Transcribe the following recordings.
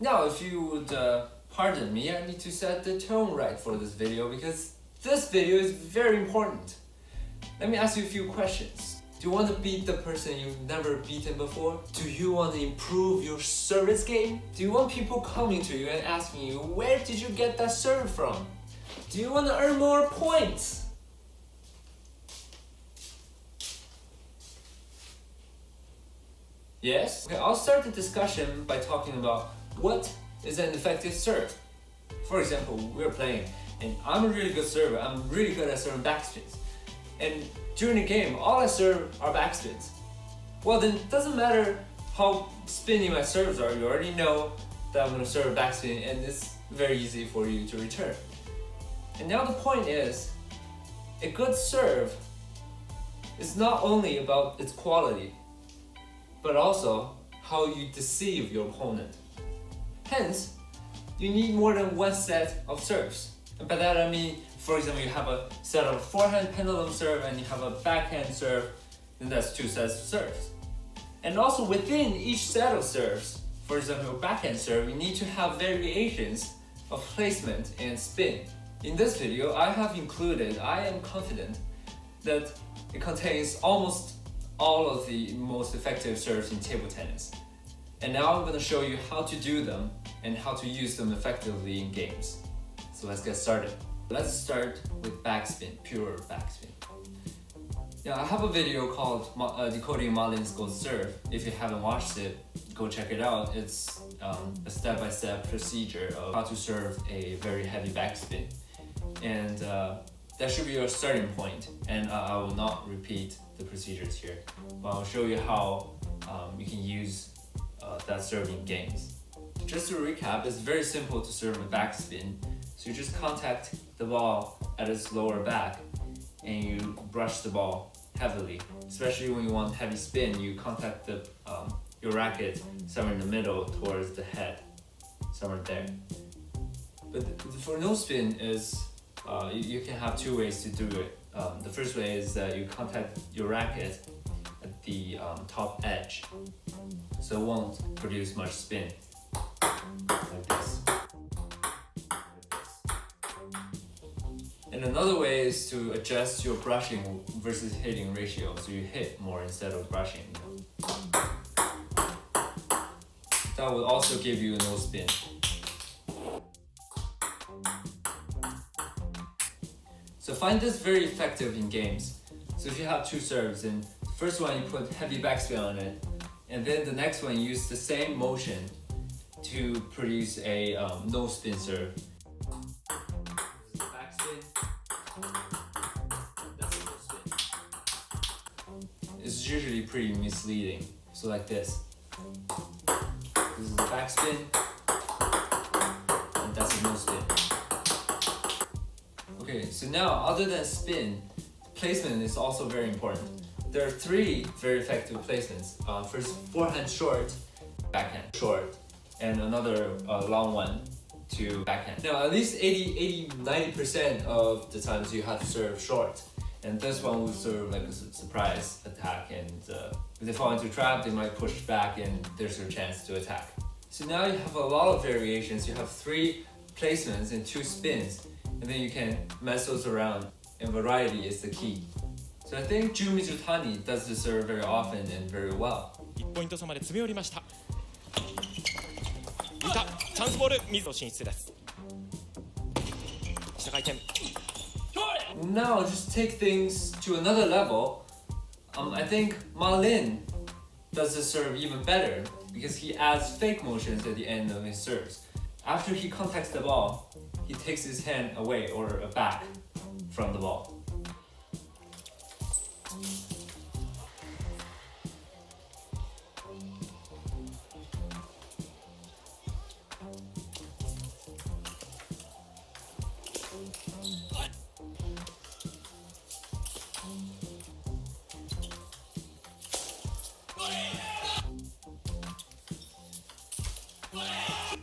Now, if you would pardon me, I need to set the tone right for this video because this video is very important. Let me ask you a few questions. Do you want to beat the person you've never beaten before? Do you want to improve your service game? Do you want people coming to you and asking you, where did you get that serve from? Do you want to earn more points? Yes? Okay, I'll start the discussion by talking about what is an effective serve. For example, we're playing and I'm a really good server. I'm really good at serving backspins. And during the game, all I serve are backspins. Well, then it doesn't matter how spinny my serves are, you already know that I'm going to serve a backspin and it's very easy for you to return. And now the point is, a good serve is not only about its quality, but also how you deceive your opponent. Hence, you need more than one set of serves. And by that I mean, for example, you have a set of forehand pendulum serve and you have a backhand serve, then that's two sets of serves. And also within each set of serves, for example, backhand serve, you need to have variations of placement and spin. In this video, I am confident that it contains almost all of the most effective serves in table tennis. And now I'm going to show you how to do them and how to use them effectively in games. So let's get started. Let's start with backspin, pure backspin. Now I have a video called Decoding Ma Lin's Gold Serve. If you haven't watched it, go check it out. It's a step-by-step procedure of how to serve a very heavy backspin. And that should be your starting point. And I will not repeat the procedures here, but I'll show you how you can use that serve in games. Just to recap, it's very simple to serve a backspin. So you just contact the ball at its lower back and you brush the ball heavily. Especially when you want heavy spin, you contact your racket somewhere in the middle towards the head, somewhere there. But for no spin is you can have two ways to do it. The first way is that you contact your racket at the top edge, so it won't produce much spin, like this. And another way is to adjust your brushing versus hitting ratio, so you hit more instead of brushing. That will also give you a no spin. So find this very effective in games. So if you have two serves, and the first one you put heavy backspin on it, and then the next one you use the same motion to produce a no spin serve. Backspin. That's a no spin. It's usually pretty misleading. So like this. This is the backspin, and that's a no spin. Okay, so now other than spin, placement is also very important. There are three very effective placements. First, forehand short, backhand short, and another long one to backhand. Now, at least 90% of the times you have to serve short. And this one will serve like a surprise attack, and if they fall into a trap, they might push back and there's your chance to attack. So now you have a lot of variations. You have three placements and two spins. And then you can mess those around, and variety is the key. So I think Jun Mizutani does this serve very often and very well. 1ポイント差まで詰め寄りました。浮いたチャンスボール、水野進出です。下回転。 Now just take things to another level. I think Ma Lin does this serve even better because he adds fake motions at the end of his serves. After he contacts the ball, he takes his hand away or back from the ball.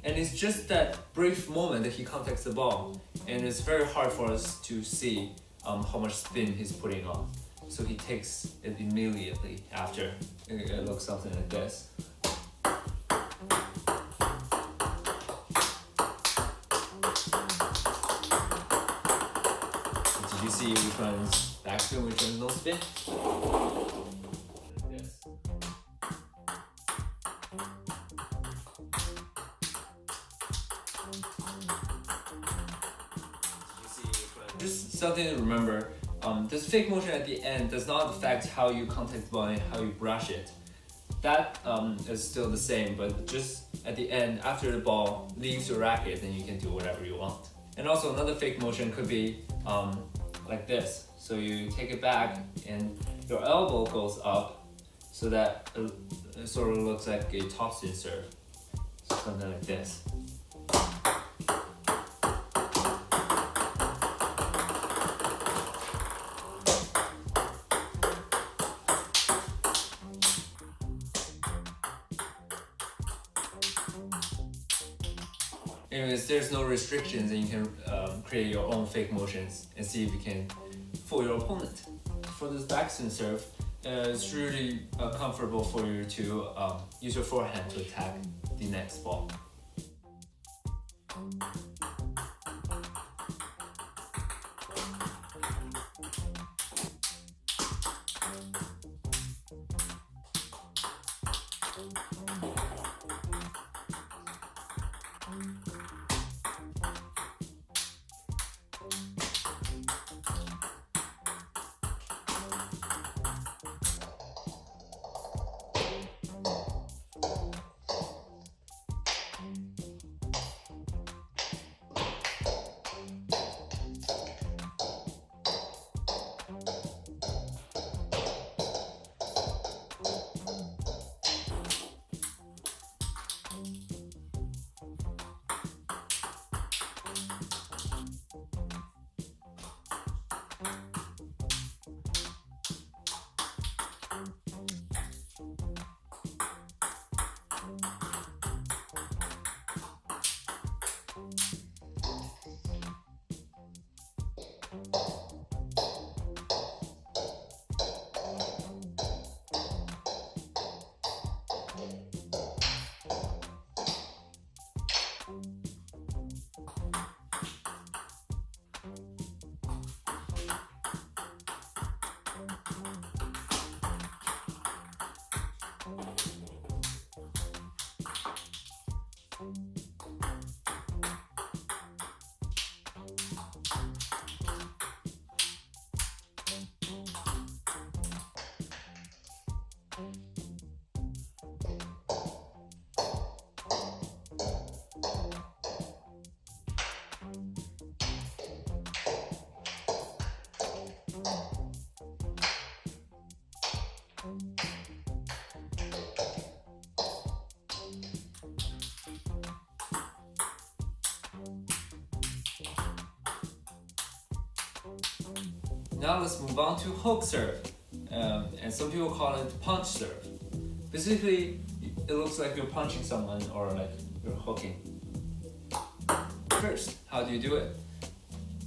And it's just that brief moment that he contacts the ball, and it's very hard for us to see how much spin he's putting on. So he takes it immediately after. It looks something like this. Did you see which one's backspin, which one's no spin? Yes. Just something to remember, this fake motion at the end does not affect how you contact the ball and how you brush it. That is still the same, but just at the end, after the ball leaves your racket, then you can do whatever you want. And also another fake motion could be like this. So you take it back and your elbow goes up so that it sort of looks like a topspin serve. Something like this. Anyways, there's no restrictions and you can create your own fake motions and see if you can fool your opponent. For this backspin serve, it's really comfortable for you to use your forehand to attack the next ball. Now let's move on to hook serve, and some people call it punch serve. Basically, it looks like you're punching someone or like you're hooking. First, how do you do it?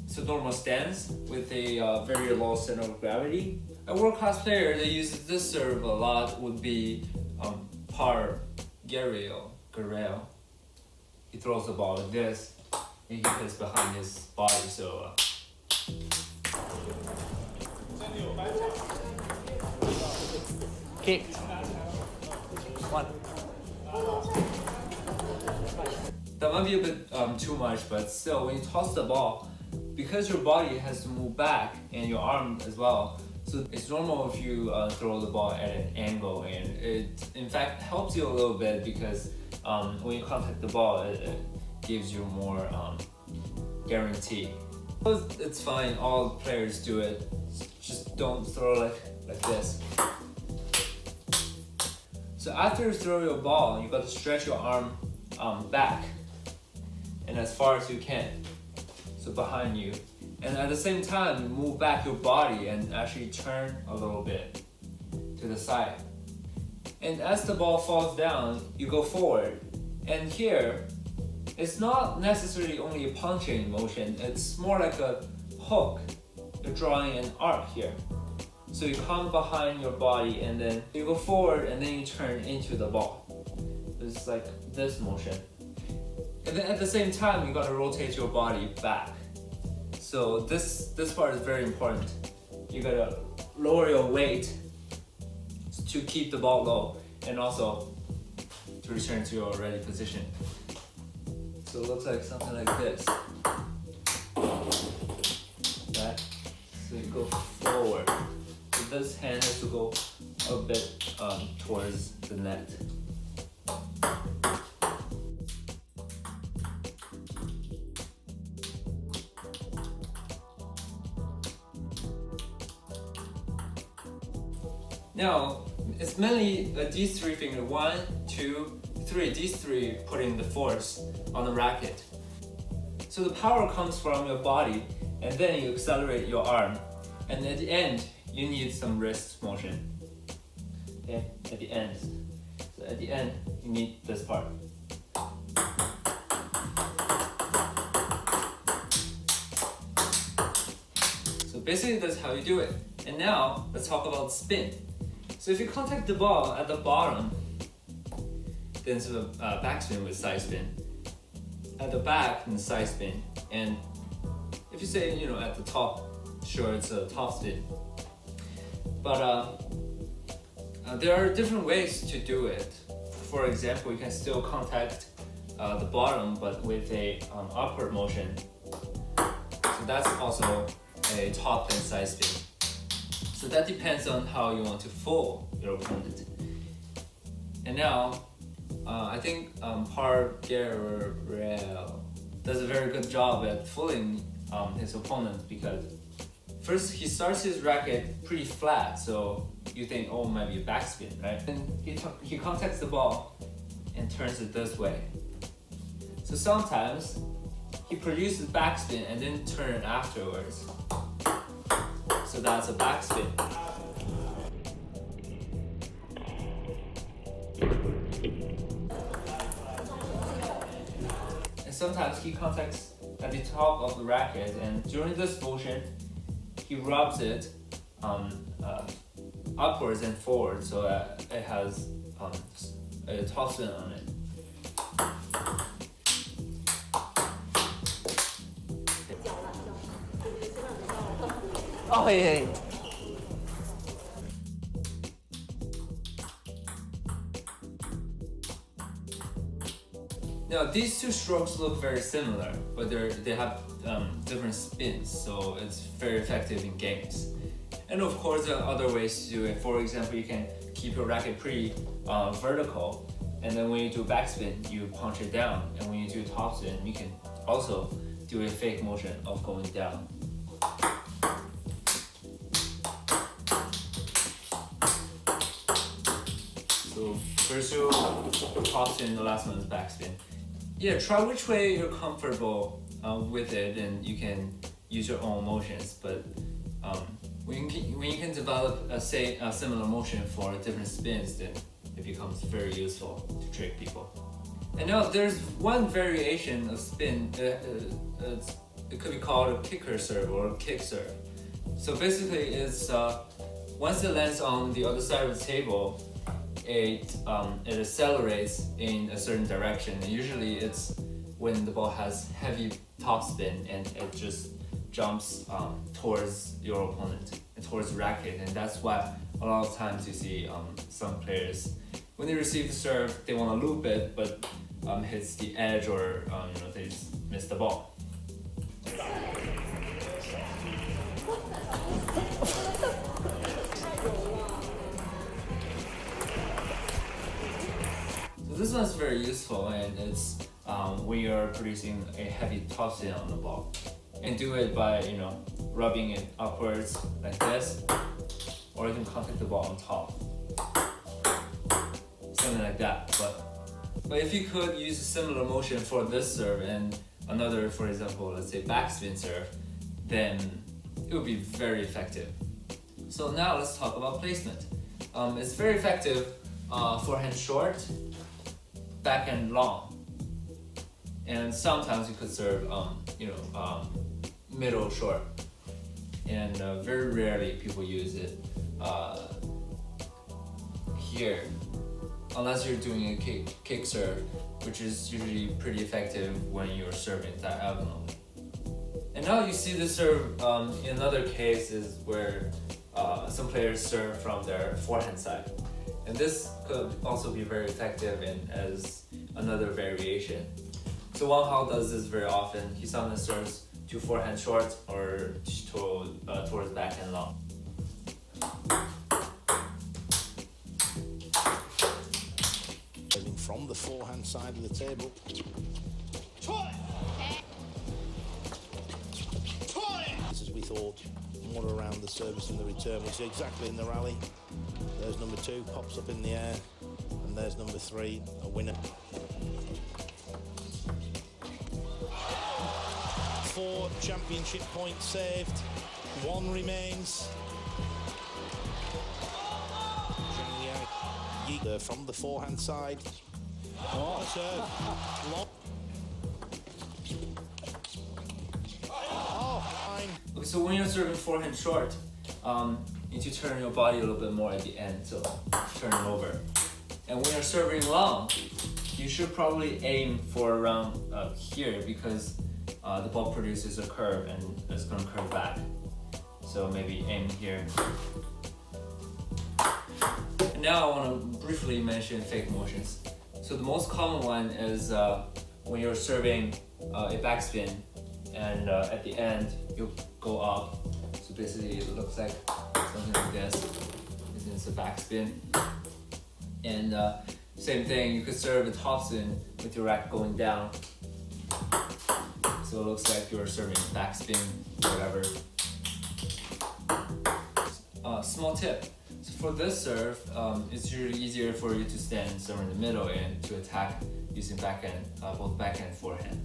So normal stance with a very low center of gravity. A world-class player that uses this serve a lot would be Par Guerrero. He throws the ball like this, and he hits behind his body. So. Kicked. One. That might be a bit too much, but still, when you toss the ball, because your body has to move back and your arm as well, so it's normal if you throw the ball at an angle, and it in fact helps you a little bit because when you contact the ball, it gives you more guarantee. It's fine, all players do it. Just don't throw like this. So after you throw your ball, you got to stretch your arm back and as far as you can, so behind you. And at the same time, you move back your body and actually turn a little bit to the side. And as the ball falls down, you go forward. And here, it's not necessarily only a punching motion, it's more like a hook. You're drawing an arc here. So you come behind your body and then you go forward and then you turn into the ball. It's like this motion. And then at the same time, you gotta rotate your body back. So this part is very important. You gotta lower your weight to keep the ball low and also to return to your ready position. So it looks like something like this. Right? So you go forward. So this hand has to go a bit towards the net. Now, it's mainly these three fingers, 1, 2, 3, these three putting the force on the racket. So the power comes from your body and then you accelerate your arm. And at the end, you need some wrist motion. Okay, at the end. So at the end, you need this part. So basically that's how you do it. And now, let's talk about spin. So if you contact the ball at the bottom, then it's a backspin with side spin. At the back, then side spin. And if you say, at the top, sure, it's a top spin. But there are different ways to do it. For example, you can still contact the bottom, but with a upward motion. So that's also a top and side spin. So that depends on how you want to fool your opponent. And now, I think Par Gabriel does a very good job at fooling his opponent because first he starts his racket pretty flat, so you think, oh, maybe a backspin, right? And he contacts the ball and turns it this way. So sometimes he produces backspin and then turn it afterwards. So that's a backspin. And sometimes he contacts at the top of the racket, and during this motion, he rubs it upwards and forwards so that it has a topspin on it. Oh, yeah. Now these two strokes look very similar, but they have different spins, so it's very effective in games. And of course, there are other ways to do it. For example, you can keep your racket pretty vertical, and then when you do backspin, you punch it down. And when you do topspin, you can also do a fake motion of going down. So first you topspin, the last one is backspin. Yeah, try which way you're comfortable with it, and you can use your own motions. But when you can develop a similar motion for different spins, then it becomes very useful to trick people. And now there's one variation of spin. It could be called a kicker serve or a kick serve. So basically, it's once it lands on the other side of the table, it accelerates in a certain direction. And usually it's when the ball has heavy topspin and it just jumps towards your opponent and towards the racket. And that's why a lot of times you see some players, when they receive the serve, they want to loop it, but hits the edge or they just miss the ball. So this one's very useful, and it's when you're producing a heavy topspin on the ball. And do it by rubbing it upwards like this, or you can contact the ball on top, something like that. But if you could use a similar motion for this serve and another, for example, let's say backspin serve, then it would be very effective. So now let's talk about placement. It's very effective forehand short, backhand long, and sometimes you could serve middle short, and very rarely people use it here, unless you're doing a kick serve, which is usually pretty effective when you're serving diagonally. And now you see this serve in another case is where some players serve from their forehand side. And this could also be very effective as another variation. So Wang Hao does this very often. He sometimes serves to forehand short or towards backhand long. From the forehand side of the table. As we thought, more around the service and the return, which is exactly in the rally. There's number 2, pops up in the air, and there's number 3, a winner. 4 championship points saved, 1 remains. Zhang Yang from the forehand side. Oh, serve. Okay, so when you're serving forehand short, you need to turn your body a little bit more at the end, so turn it over. And when you're serving long, you should probably aim for around here because the ball produces a curve and it's going to curve back. So maybe aim here. And now I want to briefly mention fake motions. So the most common one is when you're serving a backspin and at the end you go up. So basically it looks like something like this. This is a backspin. And same thing, you could serve a topspin with your racket going down. So it looks like you're serving backspin, whatever. Small tip. So for this serve, it's usually easier for you to stand somewhere in the middle and to attack using backhand, both backhand and forehand.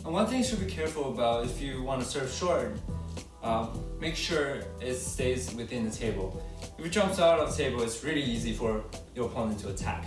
And one thing you should be careful about if you want to serve short, make sure it stays within the table. If it jumps out of the table, it's really easy for your opponent to attack.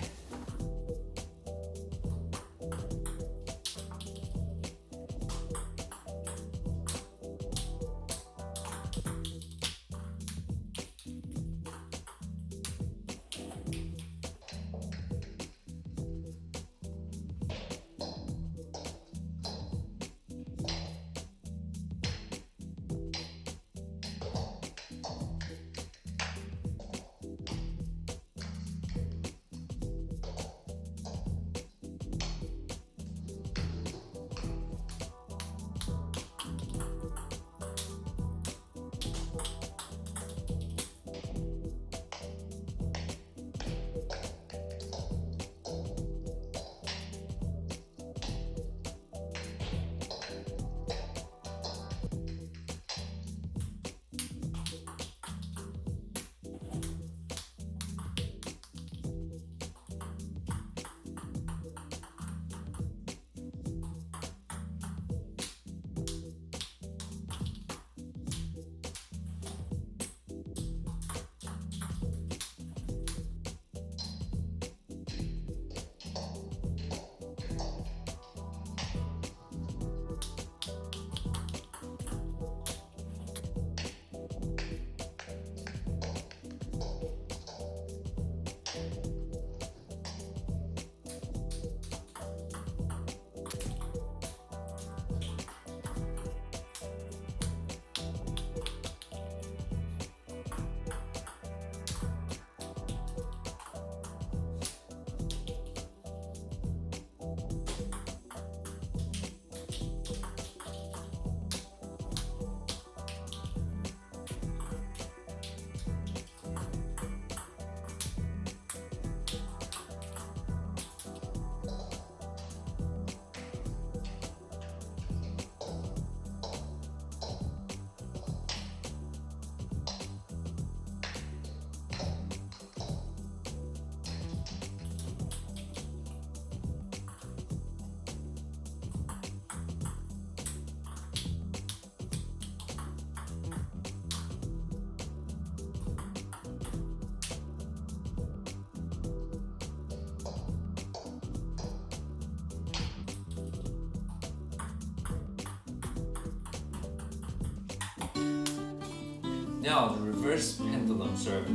Now the reverse pendulum serve.